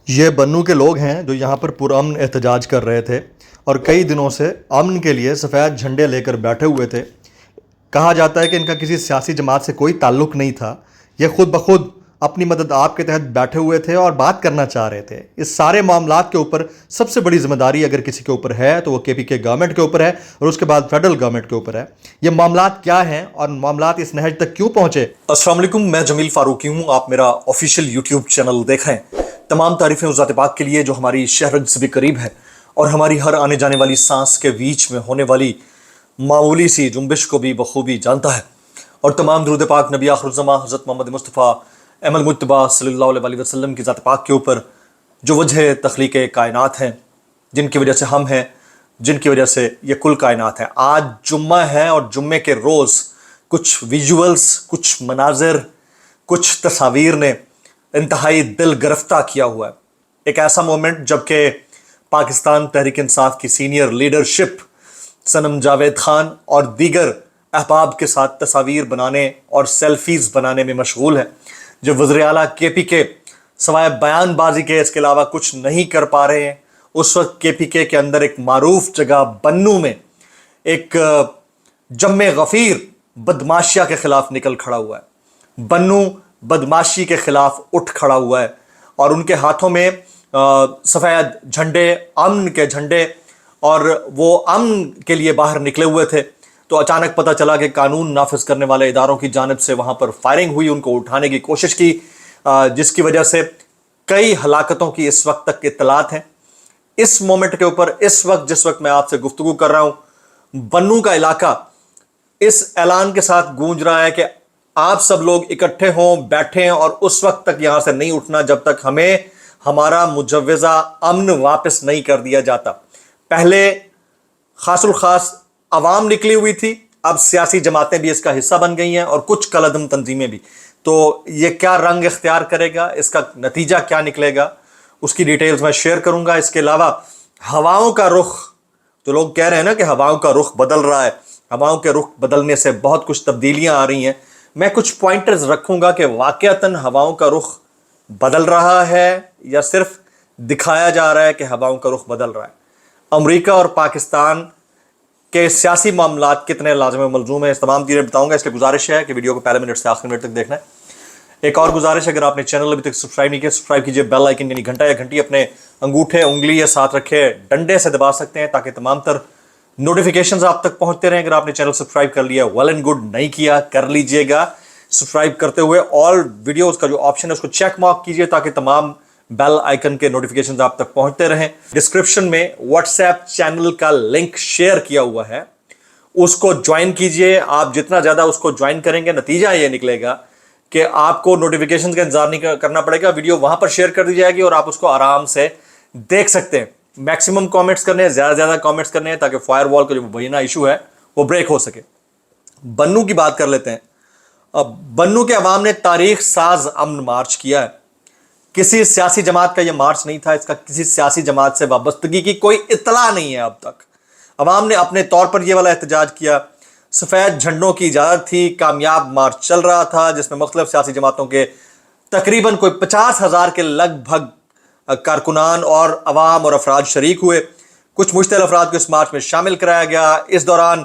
یہ بنو کے لوگ ہیں جو یہاں پر پرامن احتجاج کر رہے تھے اور کئی دنوں سے امن کے لیے سفید جھنڈے لے کر بیٹھے ہوئے تھے۔ کہا جاتا ہے کہ ان کا کسی سیاسی جماعت سے کوئی تعلق نہیں تھا، یہ خود بخود اپنی مدد آپ کے تحت بیٹھے ہوئے تھے اور بات کرنا چاہ رہے تھے۔ اس سارے معاملات کے اوپر سب سے بڑی ذمہ داری اگر کسی کے اوپر ہے تو وہ KPK گورنمنٹ کے اوپر ہے اور اس کے بعد فیڈرل گورنمنٹ کے اوپر ہے۔ یہ معاملات کیا ہیں اور معاملات اس نہج تک کیوں پہنچے؟ السلام علیکم، میں جمیل فاروقی ہوں۔ آپ میرا آفیشیل یوٹیوب چینل دیکھیں۔ تمام تعریفیں اس ذات پاک کے لیے جو ہماری شہرگ سے بھی قریب ہے اور ہماری ہر آنے جانے والی سانس کے بیچ میں ہونے والی معمولی سی جنبش کو بھی بخوبی جانتا ہے، اور تمام درود پاک نبی آخر الزماں حضرت محمد مصطفیٰ ام المجتبیٰ صلی اللہ علیہ وسلم کی ذات پاک کے اوپر، جو وجہ تخلیق کائنات ہیں، جن کی وجہ سے ہم ہیں، جن کی وجہ سے یہ کل کائنات ہے۔ آج جمعہ ہے اور جمعے کے روز کچھ ویژولز، کچھ مناظر، کچھ تصاویر نے انتہائی دل گرفتہ کیا ہوا ہے۔ ایک ایسا مومنٹ جب کہ پاکستان تحریک انصاف کی سینئر لیڈرشپ صنم جاوید خان اور دیگر احباب کے ساتھ تصاویر بنانے اور سیلفیز بنانے میں مشغول ہے، جب وزیر اعلیٰ KPK سوائے بیان بازی کے اس کے علاوہ کچھ نہیں کر پا رہے ہیں، اس وقت KPK کے اندر ایک معروف جگہ بنو میں ایک جم غفیر بدماشیہ کے خلاف نکل کھڑا ہوا ہے۔ بنو بدماشی کے خلاف اٹھ کھڑا ہوا ہے اور ان کے ہاتھوں میں سفید جھنڈے، امن کے جھنڈے، اور وہ امن کے لیے باہر نکلے ہوئے تھے تو اچانک پتہ چلا کہ قانون نافذ کرنے والے اداروں کی جانب سے وہاں پر فائرنگ ہوئی، ان کو اٹھانے کی کوشش کی، جس کی وجہ سے کئی ہلاکتوں کی اس وقت تک اطلاعات ہیں۔ اس مومنٹ کے اوپر اس وقت جس وقت میں آپ سے گفتگو کر رہا ہوں، بنو کا علاقہ اس اعلان کے ساتھ گونج رہا ہے کہ آپ سب لوگ اکٹھے ہوں، بیٹھیں، اور اس وقت تک یہاں سے نہیں اٹھنا جب تک ہمیں ہمارا مجوزہ امن واپس نہیں کر دیا جاتا۔ پہلے خاص الخاص عوام نکلی ہوئی تھی، اب سیاسی جماعتیں بھی اس کا حصہ بن گئی ہیں اور کچھ کالعدم تنظیمیں بھی۔ تو یہ کیا رنگ اختیار کرے گا، اس کا نتیجہ کیا نکلے گا، اس کی ڈیٹیلز میں شیئر کروں گا۔ اس کے علاوہ ہواؤں کا رخ، تو لوگ کہہ رہے ہیں نا کہ ہواؤں کا رخ بدل رہا ہے، ہواؤں کے رخ بدلنے سے بہت کچھ تبدیلیاں آ رہی ہیں۔ میں کچھ پوائنٹرز رکھوں گا کہ واقعتاً ہواؤں کا رخ بدل رہا ہے یا صرف دکھایا جا رہا ہے کہ ہواؤں کا رخ بدل رہا ہے۔ امریکہ اور پاکستان کے سیاسی معاملات کتنے لازم و ملزوم ہیں، اس تمام چیزیں بتاؤں گا۔ اس لیے گزارش ہے کہ ویڈیو کو پہلے منٹ سے آخر منٹ تک دیکھنا ہے۔ ایک اور گزارش ہے، اگر آپ نے چینل ابھی تک سبسکرائب نہیں کیا، سبسکرائب کیجئے، بیل آئیکن یعنی گھنٹا یا گھنٹی اپنے انگوٹھے انگلی یا ساتھ رکھے ڈنڈے سے دبا سکتے ہیں تاکہ تمام تر نوٹیفیکیشنز آپ تک پہنچتے رہیں۔ اگر آپ نے چینل سبسکرائب کر لیا ویل اینڈ گڈ، نہیں کیا کر لیجئے گا۔ سبسکرائب کرتے ہوئے آل ویڈیوز کا جو آپشن ہے اس کو چیک مارک کیجئے تاکہ تمام بیل آئیکن کے نوٹیفیکیشنز آپ تک پہنچتے رہیں۔ ڈسکرپشن میں واٹس ایپ چینل کا لنک شیئر کیا ہوا ہے، اس کو جوائن کیجئے۔ آپ جتنا زیادہ اس کو جوائن کریں گے، نتیجہ یہ نکلے گا کہ آپ کو نوٹیفیکیشنز کا انتظار نہیں کرنا پڑے گا، ویڈیو وہاں پر شیئر کر دی جائے گی اور آپ اس کو آرام سے دیکھ سکتے ہیں۔ میکسیمم کامنٹس کرنے ہیں، زیادہ سے زیادہ کامنٹس کرنے ہیں تاکہ فائر وال کا جو مبینہ ایشو ہے وہ بریک ہو سکے۔ بنو کی بات کر لیتے ہیں۔ اب بنو کے عوام نے تاریخ ساز امن مارچ کیا ہے۔ کسی سیاسی جماعت کا یہ مارچ نہیں تھا، اس کا کسی سیاسی جماعت سے وابستگی کی کوئی اطلاع نہیں ہے اب تک۔ عوام نے اپنے طور پر یہ والا احتجاج کیا، سفید جھنڈوں کی اجازت تھی، کامیاب مارچ چل رہا تھا جس میں مختلف سیاسی جماعتوں کے تقریباً کوئی 50,000 کے لگ بھگ کارکنان اور عوام اور افراد شریک ہوئے۔ کچھ مشتعل افراد کو اس مارچ میں شامل کرایا گیا۔ اس دوران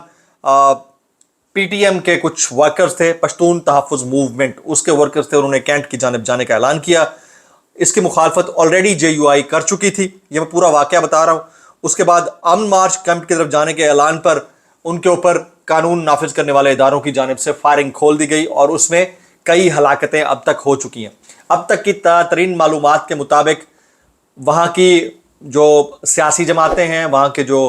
PTM کے کچھ ورکرز تھے، پشتون تحفظ موومنٹ، اس کے ورکرز تھے، انہوں نے کینٹ کی جانب جانے کا اعلان کیا۔ اس کی مخالفت آلریڈی JUI کر چکی تھی، یہ میں پورا واقعہ بتا رہا ہوں۔ اس کے بعد امن مارچ کیمپ کی طرف جانے کے اعلان پر ان کے اوپر قانون نافذ کرنے والے اداروں کی جانب سے فائرنگ کھول دی گئی اور اس میں کئی ہلاکتیں اب تک ہو چکی ہیں۔ اب تک کی ترین معلومات کے مطابق وہاں کی جو سیاسی جماعتیں ہیں، وہاں کے جو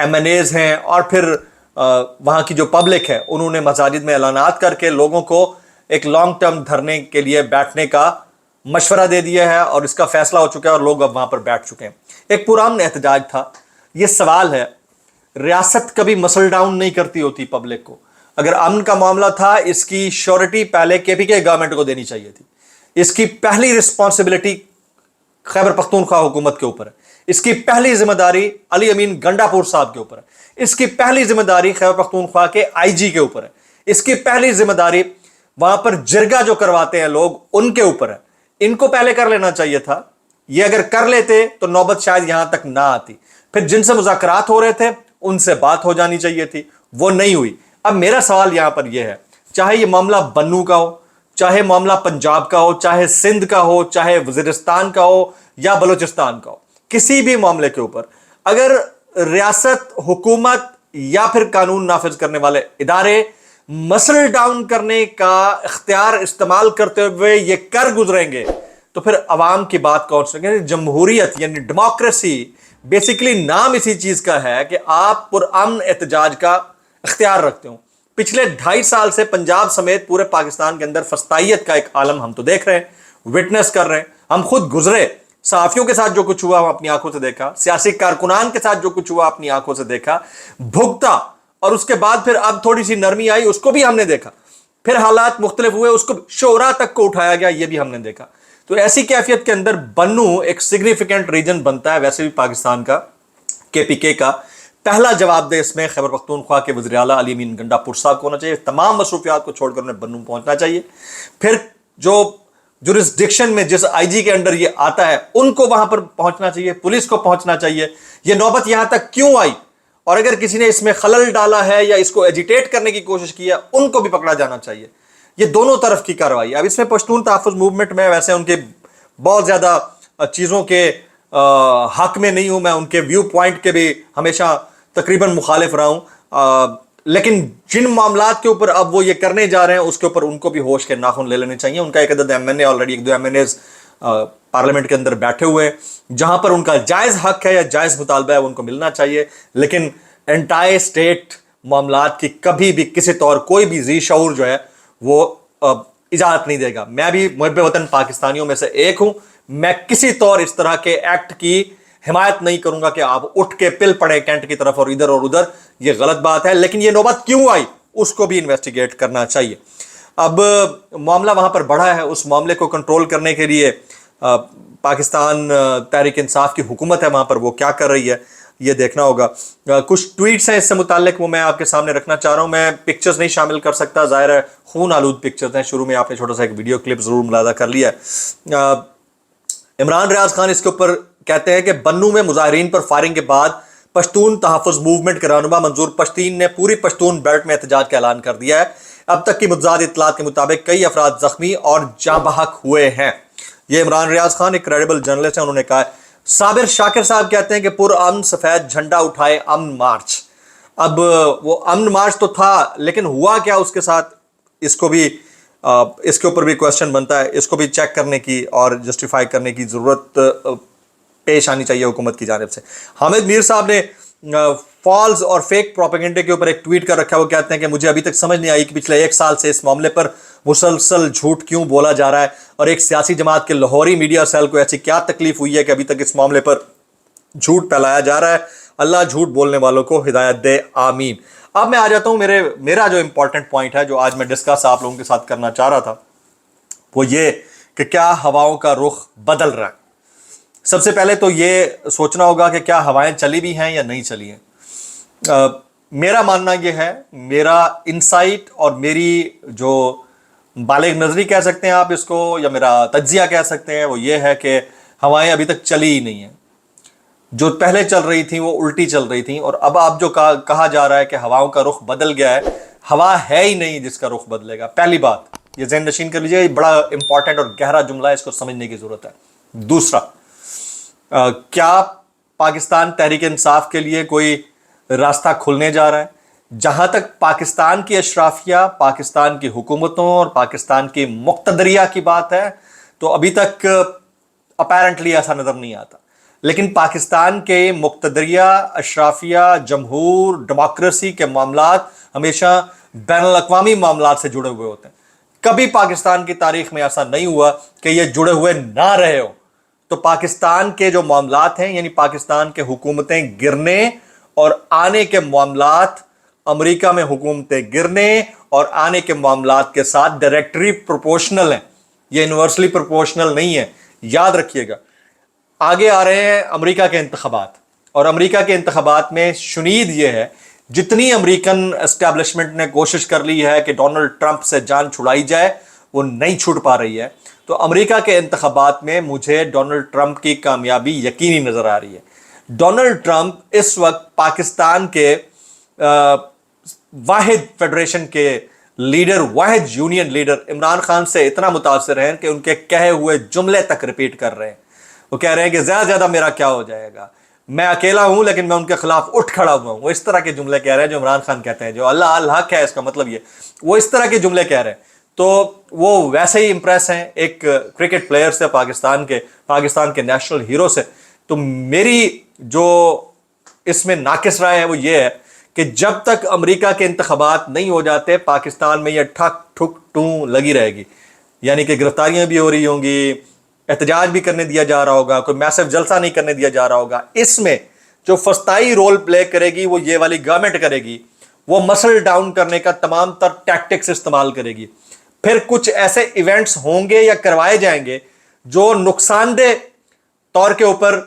MNAs ہیں اور پھر وہاں کی جو پبلک ہے، انہوں نے مساجد میں اعلانات کر کے لوگوں کو ایک لانگ ٹرم دھرنے کے لیے بیٹھنے کا مشورہ دے دیا ہے اور اس کا فیصلہ ہو چکا ہے اور لوگ اب وہاں پر بیٹھ چکے ہیں۔ ایک پرامن احتجاج تھا۔ یہ سوال ہے، ریاست کبھی مسل ڈاؤن نہیں کرتی ہوتی پبلک کو۔ اگر امن کا معاملہ تھا، اس کی شیورٹی پہلے KPK گورنمنٹ کو دینی چاہیے تھی۔ اس کی پہلی رسپانسبلٹی خیبر پختونخوا حکومت کے اوپر ہے۔ اس کی پہلی ذمہ داری علی امین گنڈا پور صاحب کے اوپر ہے۔ اس کی پہلی ذمہ داری خیبر پختونخوا کے IG کے اوپر ہے۔ اس کی پہلی ذمہ داری وہاں پر جرگہ جو کرواتے ہیں لوگ، ان کے اوپر ہے۔ ان کو پہلے کر لینا چاہیے تھا یہ اگر کر لیتے تو نوبت شاید یہاں تک نہ آتی. پھر جن سے مذاکرات ہو رہے تھے ان سے بات ہو جانی چاہیے تھی, وہ نہیں ہوئی. اب میرا سوال یہاں پر یہ ہے, چاہے یہ معاملہ بنو کا ہو, چاہے معاملہ پنجاب کا ہو, چاہے سندھ کا ہو, چاہے وزیرستان کا ہو یا بلوچستان کا ہو, کسی بھی معاملے کے اوپر اگر ریاست, حکومت یا پھر قانون نافذ کرنے والے ادارے مسل ڈاؤن کرنے کا اختیار استعمال کرتے ہوئے یہ کر گزریں گے تو پھر عوام کی بات کون سنیں گے؟ جمہوریت یعنی ڈیموکریسی بیسیکلی نام اسی چیز کا ہے کہ آپ پرامن احتجاج کا اختیار رکھتے ہوں. پچھلے 2.5 سال سے پنجاب سمیت پورے پاکستان کے اندر فسطائیت کا ایک عالم ہم تو دیکھ رہے ہیں, وٹنس کر رہے ہیں. ہم خود گزرے, صحافیوں کے ساتھ جو کچھ ہوا ہم اپنی آنکھوں سے دیکھا, سیاسی کارکنان کے ساتھ جو کچھ ہوا اپنی آنکھوں سے دیکھا, بھگتا, اور اس کے بعد پھر اب تھوڑی سی نرمی آئی, اس کو بھی ہم نے دیکھا. پھر حالات مختلف ہوئے, اس کو شورا تک کو اٹھایا گیا, یہ بھی ہم نے دیکھا. تو ایسی کیفیت کے اندر بنو ایک سگنیفیکنٹ ریجن بنتا ہے ویسے بھی پاکستان کا. KPK کا پہلا جواب دے اس میں خیبر پختونخوا کے وزیر اعلیٰ علی امین گنڈا پور صاحب کو ہونا چاہیے. تمام مصروفیات کو چھوڑ کر انہیں بنو پہنچنا چاہیے. پھر جو جورسڈکشن میں جس IG کے انڈر یہ آتا ہے ان کو وہاں پر پہنچنا چاہیے, پولیس کو پہنچنا چاہیے. یہ نوبت یہاں تک کیوں آئی, اور اگر کسی نے اس میں خلل ڈالا ہے یا اس کو ایجیٹیٹ کرنے کی کوشش کی ہے ان کو بھی پکڑا جانا چاہیے. یہ دونوں طرف کی کارروائی. اب اس میں پشتون تحفظ موومنٹ میں ویسے ان کے بہت زیادہ چیزوں کے حق میں نہیں ہوں, میں ان کے ویو پوائنٹ کے بھی ہمیشہ تقریباً مخالف رہا ہوں, لیکن جن معاملات کے اوپر اب وہ یہ کرنے جا رہے ہیں اس کے اوپر ان کو بھی ہوش کے ناخن لے لینے چاہیے. ان کا ایک عدد MNA آلریڈی 1-2 MNAs پارلیمنٹ کے اندر بیٹھے ہوئے ہیں, جہاں پر ان کا جائز حق ہے یا جائز مطالبہ ہے ان کو ملنا چاہیے. لیکن انٹائر اسٹیٹ معاملات کی کبھی بھی کسی طور کوئی بھی ذی شعور جو ہے وہ اجازت نہیں دے گا. میں بھی محب وطن پاکستانیوں میں سے ایک ہوں. میں کسی طور اس طرح کے ایکٹ کی حمایت نہیں کروں گا کہ آپ اٹھ کے پل پڑے کینٹ کی طرف اور ادھر, یہ غلط بات ہے. لیکن یہ نوبت کیوں آئی اس کو بھی انویسٹیگیٹ کرنا چاہیے. اب معاملہ وہاں پر بڑھا ہے, اس معاملے کو کنٹرول کرنے کے لیے پاکستان تحریک انصاف کی حکومت ہے وہاں پر, وہ کیا کر رہی ہے یہ دیکھنا ہوگا. کچھ ٹویٹس ہیں اس سے متعلق, وہ میں آپ کے سامنے رکھنا چاہ رہا ہوں. میں پکچرز نہیں شامل کر سکتا, ظاہر ہے خون آلود پکچرز ہیں. شروع میں آپ نے چھوٹا سا ایک ویڈیو کلپ ضرور ملاحظہ کر لیا ہے. عمران ریاض خان اس کے اوپر کہتے ہیں کہ بنو میں مظاہرین پر فائرنگ کے بعد پشتون تحفظ موومنٹ کے رہنما منظور پشتین نے پوری پشتون بیلٹ میں احتجاج کا اعلان کر دیا ہے. اب تک کی متضاد اطلاعات کے مطابق کئی افراد زخمی اور جاں بحق ہوئے ہیں. یہ عمران ریاض خان ایک کریڈیبل جرنلسٹ ہیں, انہوں نے کہا ہے. صابر شاکر صاحب کہتے ہیں کہ پرامن سفید جھنڈا اٹھائے امن مارچ. اب وہ امن مارچ تو تھا لیکن ہوا کیا اس کے ساتھ, اس کو بھی اس کے اوپر بھی کوشچن بنتا ہے. اس کو بھی چیک کرنے کی اور جسٹیفائی کرنے کی ضرورت پیش آنی چاہیے حکومت کی جانب سے. حامد میر صاحب نے فالز اور فیک پروپیگنڈے کے اوپر ایک ٹویٹ کر رکھا ہے. وہ کہتے ہیں کہ مجھے ابھی تک سمجھ نہیں آئی کہ پچھلے 1 سال سے اس معاملے پر مسلسل جھوٹ کیوں بولا جا رہا ہے, اور ایک سیاسی جماعت کے لاہوری میڈیا سیل کو ایسی کیا تکلیف ہوئی ہے کہ ابھی تک اس معاملے پر جھوٹ پھیلایا جا رہا ہے. اللہ جھوٹ بولنے والوں کو ہدایت دے, آمین. اب میں آ جاتا ہوں, میرا جو امپورٹنٹ پوائنٹ ہے جو آج میں ڈسکس آپ لوگوں کے ساتھ کرنا چاہ رہا تھا وہ یہ کہ کیا ہواؤں کا رخ بدل رہا ہے. سب سے پہلے تو یہ سوچنا ہوگا کہ کیا ہوائیں چلی بھی ہیں یا نہیں چلی ہیں. میرا ماننا یہ ہے, میرا انسائٹ اور میری جو بالغ نظری کہہ سکتے ہیں آپ اس کو, یا میرا تجزیہ کہہ سکتے ہیں, وہ یہ ہے کہ ہوائیں ابھی تک چلی ہی نہیں ہیں. جو پہلے چل رہی تھیں وہ الٹی چل رہی تھیں, اور اب آپ جو کہا جا رہا ہے کہ ہواؤں کا رخ بدل گیا ہے, ہوا ہے ہی نہیں جس کا رخ بدلے گا. پہلی بات یہ ذہن نشین کر لیجیے, یہ بڑا امپورٹنٹ اور گہرا جملہ ہے, اس کو سمجھنے کی ضرورت ہے. دوسرا, کیا پاکستان تحریک انصاف کے لیے کوئی راستہ کھلنے جا رہا ہے؟ جہاں تک پاکستان کی اشرافیہ, پاکستان کی حکومتوں اور پاکستان کی مقتدریہ کی بات ہے تو ابھی تک اپیرنٹلی ایسا نظر نہیں آتا. لیکن پاکستان کے مقتدریہ, اشرافیہ, جمہور, ڈیموکریسی کے معاملات ہمیشہ بین الاقوامی معاملات سے جڑے ہوئے ہوتے ہیں. کبھی پاکستان کی تاریخ میں ایسا نہیں ہوا کہ یہ جڑے ہوئے نہ رہے ہو. تو پاکستان کے جو معاملات ہیں, یعنی پاکستان کے حکومتیں گرنے اور آنے کے معاملات, امریکہ میں حکومتیں گرنے اور آنے کے معاملات کے ساتھ ڈائریکٹری پروپورشنل ہیں, یہ یونیورسلی پروپورشنل نہیں ہے. یاد رکھیے گا, آگے آ رہے ہیں امریکہ کے انتخابات, اور امریکہ کے انتخابات میں شنید یہ ہے, جتنی امریکن اسٹیبلشمنٹ نے کوشش کر لی ہے کہ ڈونلڈ ٹرمپ سے جان چھڑائی جائے وہ نہیں چھوٹ پا رہی ہے. تو امریکہ کے انتخابات میں مجھے ڈونلڈ ٹرمپ کی کامیابی یقینی نظر آ رہی ہے. ڈونلڈ ٹرمپ اس وقت پاکستان کے واحد فیڈریشن کے لیڈر، واحد یونین لیڈر عمران خان سے اتنا متاثر ہیں کہ ان کے کہے ہوئے جملے تک ریپیٹ کر رہے ہیں. وہ کہہ رہے ہیں کہ زیادہ زیادہ میرا کیا ہو جائے گا، میں اکیلا ہوں لیکن میں ان کے خلاف اٹھ کھڑا ہوا ہوں. وہ اس طرح کے جملے کہہ رہے ہیں جو عمران خان کہتے ہیں، جو اللہ الحق ہے اس کا مطلب یہ، وہ اس طرح کے جملے کہہ رہے ہیں. تو وہ ویسے ہی امپریس ہیں ایک کرکٹ پلیئر سے، پاکستان کے نیشنل ہیرو سے. تو میری جو اس میں ناقص رائے ہے وہ یہ ہے کہ جب تک امریکہ کے انتخابات نہیں ہو جاتے پاکستان میں یہ ٹھک ٹھک ٹوں لگی رہے گی. یعنی کہ گرفتاریاں بھی ہو رہی ہوں گی، احتجاج بھی کرنے دیا جا رہا ہوگا، کوئی میسو جلسہ نہیں کرنے دیا جا رہا ہوگا. اس میں جو فسطائی رول پلے کرے گی وہ یہ والی گورنمنٹ کرے گی، وہ مسل ڈاؤن کرنے کا تمام تر ٹیکٹکس استعمال کرے گی. پھر کچھ ایسے ایونٹس ہوں گے یا کروائے جائیں گے جو نقصان دہ طور کے اوپر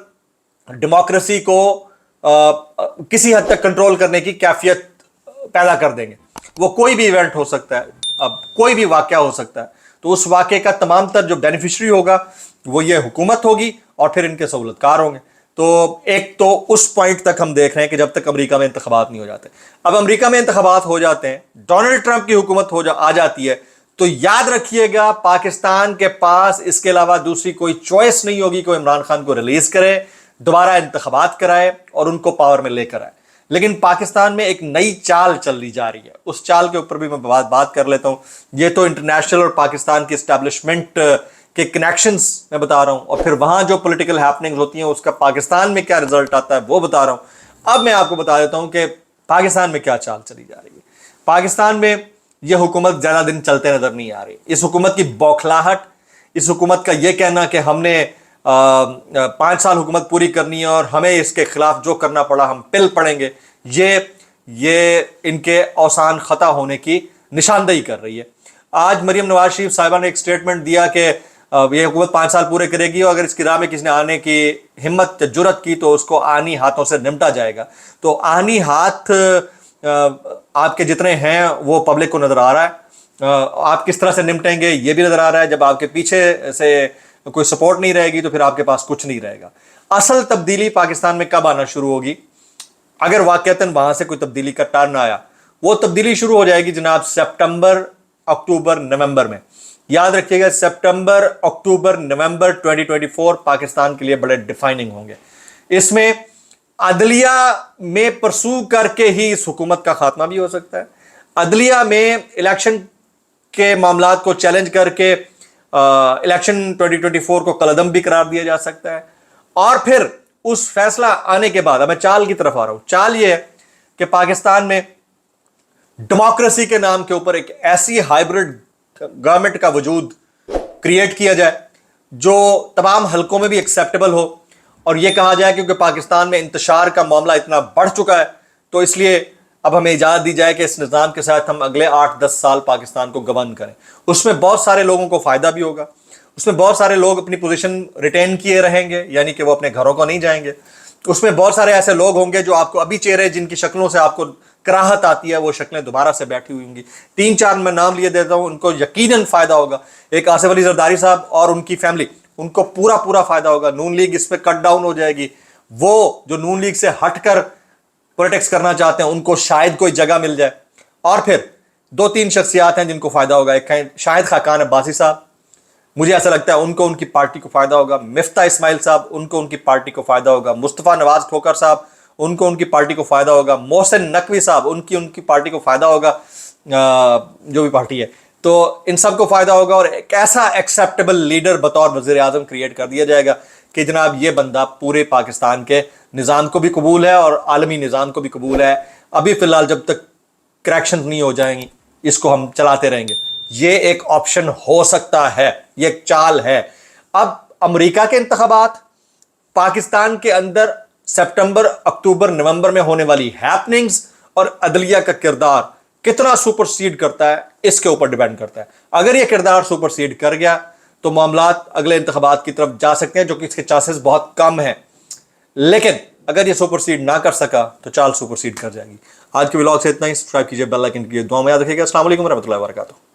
ڈیموکریسی کو کسی حد تک کنٹرول کرنے کی کیفیت پیدا کر دیں گے. وہ کوئی بھی ایونٹ ہو سکتا ہے، اب کوئی بھی واقعہ ہو سکتا ہے. تو اس واقعے کا تمام تر جو بینیفیشری ہوگا وہ یہ حکومت ہوگی اور پھر ان کے سہولت کار ہوں گے. تو ایک تو اس پوائنٹ تک ہم دیکھ رہے ہیں کہ جب تک امریکہ میں انتخابات نہیں ہو جاتے. اب امریکہ میں انتخابات ہو جاتے ہیں، ڈونلڈ ٹرمپ کی حکومت آ جاتی ہے، تو یاد رکھیے گا پاکستان کے پاس اس کے علاوہ دوسری کوئی چوائس نہیں ہوگی کہ عمران خان کو ریلیز کرے، دوبارہ انتخابات کرائے اور ان کو پاور میں لے کر آئے. لیکن پاکستان میں ایک نئی چال چلی جا رہی ہے، اس چال کے اوپر بھی میں بات کر لیتا ہوں. یہ تو انٹرنیشنل اور پاکستان کی اسٹیبلشمنٹ کے کنیکشنز میں بتا رہا ہوں، اور پھر وہاں جو پولیٹیکل ہیپننگز ہوتی ہیں اس کا پاکستان میں کیا رزلٹ آتا ہے وہ بتا رہا ہوں. اب میں آپ کو بتا دیتا ہوں کہ پاکستان میں کیا چال چلی جا رہی ہے. پاکستان میں یہ حکومت زیادہ دن چلتے نظر نہیں آ رہی. اس حکومت کی بوکھلاہٹ، اس حکومت کا یہ کہنا کہ ہم نے 5 سال حکومت پوری کرنی ہے اور ہمیں اس کے خلاف جو کرنا پڑا ہم پل پڑیں گے، یہ ان کے اوسان خطا ہونے کی نشاندہی کر رہی ہے. آج مریم نواز شریف صاحبہ نے ایک سٹیٹمنٹ دیا کہ یہ حکومت 5 سال پورے کرے گی اور اگر اس کی راہ میں کسی نے آنے کی ہمت جرت کی تو اس کو آہنی ہاتھوں سے نمٹا جائے گا. تو آہنی ہاتھ آپ کے جتنے ہیں وہ پبلک کو نظر آ رہا ہے. آپ کس طرح سے نمٹیں گے یہ بھی نظر آ رہا ہے. جب آپ کے پیچھے سے کوئی سپورٹ نہیں رہے گی تو پھر آپ کے پاس کچھ نہیں رہے گا. اصل تبدیلی پاکستان میں کب آنا شروع ہوگی؟ اگر واقعتاً وہاں سے کوئی تبدیلی کا ٹرن آیا، وہ تبدیلی شروع ہو جائے گی جناب سپٹمبر، اکتوبر، نومبر میں. یاد رکھیے گا سپٹمبر، اکتوبر، نومبر 2024 پاکستان کے لیے بڑے ڈیفائننگ ہوں گے. اس میں عدلیہ میں پرسو کر کے ہی اس حکومت کا خاتمہ بھی ہو سکتا ہے. عدلیہ میں الیکشن کے معاملات کو چیلنج کر کے الیکشن 2024 کو کالعدم بھی قرار دیا جا سکتا ہے. اور پھر اس فیصلہ آنے کے بعد اب میں چال کی طرف آ رہا ہوں. چال یہ ہے کہ پاکستان میں ڈیموکریسی کے نام کے اوپر ایک ایسی ہائیبرڈ گورنمنٹ کا وجود کریٹ کیا جائے جو تمام حلقوں میں بھی ایکسیپٹیبل ہو، اور یہ کہا جائے کیونکہ پاکستان میں انتشار کا معاملہ اتنا بڑھ چکا ہے تو اس لیے اب ہمیں اجازت دی جائے کہ اس نظام کے ساتھ ہم اگلے 8-10 سال پاکستان کو گورن کریں. اس میں بہت سارے لوگوں کو فائدہ بھی ہوگا، اس میں بہت سارے لوگ اپنی پوزیشن ریٹین کیے رہیں گے، یعنی کہ وہ اپنے گھروں کو نہیں جائیں گے. اس میں بہت سارے ایسے لوگ ہوں گے جو آپ کو ابھی چہرے جن کی شکلوں سے آپ کو کراہت آتی ہے وہ شکلیں دوبارہ سے بیٹھی ہوئی ہوں گی. 3-4 میں نام لیے دیتا ہوں، ان کو یقیناً فائدہ ہوگا. ایک آصف علی زرداری صاحب اور ان کی فیملی، ان کو پورا فائدہ ہوگا. نون لیگ اس پہ کٹ ڈاؤن ہو جائے گی. وہ جو نون لیگ سے ہٹ کر پولیٹکس کرنا چاہتے ہیں ان کو شاید کوئی جگہ مل جائے. اور پھر 2-3 شخصیات ہیں جن کو فائدہ ہوگا. ایک ہیں شاہد خاقان عباسی صاحب، مجھے ایسا لگتا ہے ان کو ان کی پارٹی کو فائدہ ہوگا. مفتاح اسماعیل صاحب، ان کو ان کی پارٹی کو فائدہ ہوگا. مصطفیٰ نواز کھوکر صاحب، ان کو ان کی پارٹی کو فائدہ ہوگا. محسن نقوی صاحب، ان کی پارٹی کو فائدہ ہوگا، جو بھی پارٹی ہے. تو ان سب کو فائدہ ہوگا اور ایک ایسا ایکسیپٹیبل لیڈر بطور وزیر اعظم کریٹ کر دیا جائے گا کہ جناب یہ بندہ پورے پاکستان کے نظام کو بھی قبول ہے اور عالمی نظام کو بھی قبول ہے. ابھی فی الحال جب تک کریکشن نہیں ہو جائیں گی اس کو ہم چلاتے رہیں گے. یہ ایک آپشن ہو سکتا ہے، یہ ایک چال ہے. اب امریکہ کے انتخابات، پاکستان کے اندر سپٹمبر، اکتوبر، نومبر میں ہونے والی ہیپننگز اور عدلیہ کا کردار کتنا سپر سیڈ کرتا ہے اس کے اوپر ڈیپینڈ کرتا ہے. اگر یہ کردار سپر سیڈ کر گیا تو معاملات اگلے انتخابات کی طرف جا سکتے ہیں، جو کہ اس کے چانسز بہت کم ہیں. لیکن اگر یہ سپر سیڈ نہ کر سکا تو چال سپر سیڈ کر جائے گی. آج کے ولاگ سے اتنا ہی. سبسکرائب کیجیے، بیل آئکن کیجیے. دعا میں یاد رکھیے گا. السلام علیکم ورحمۃ اللہ وبرکاتہ.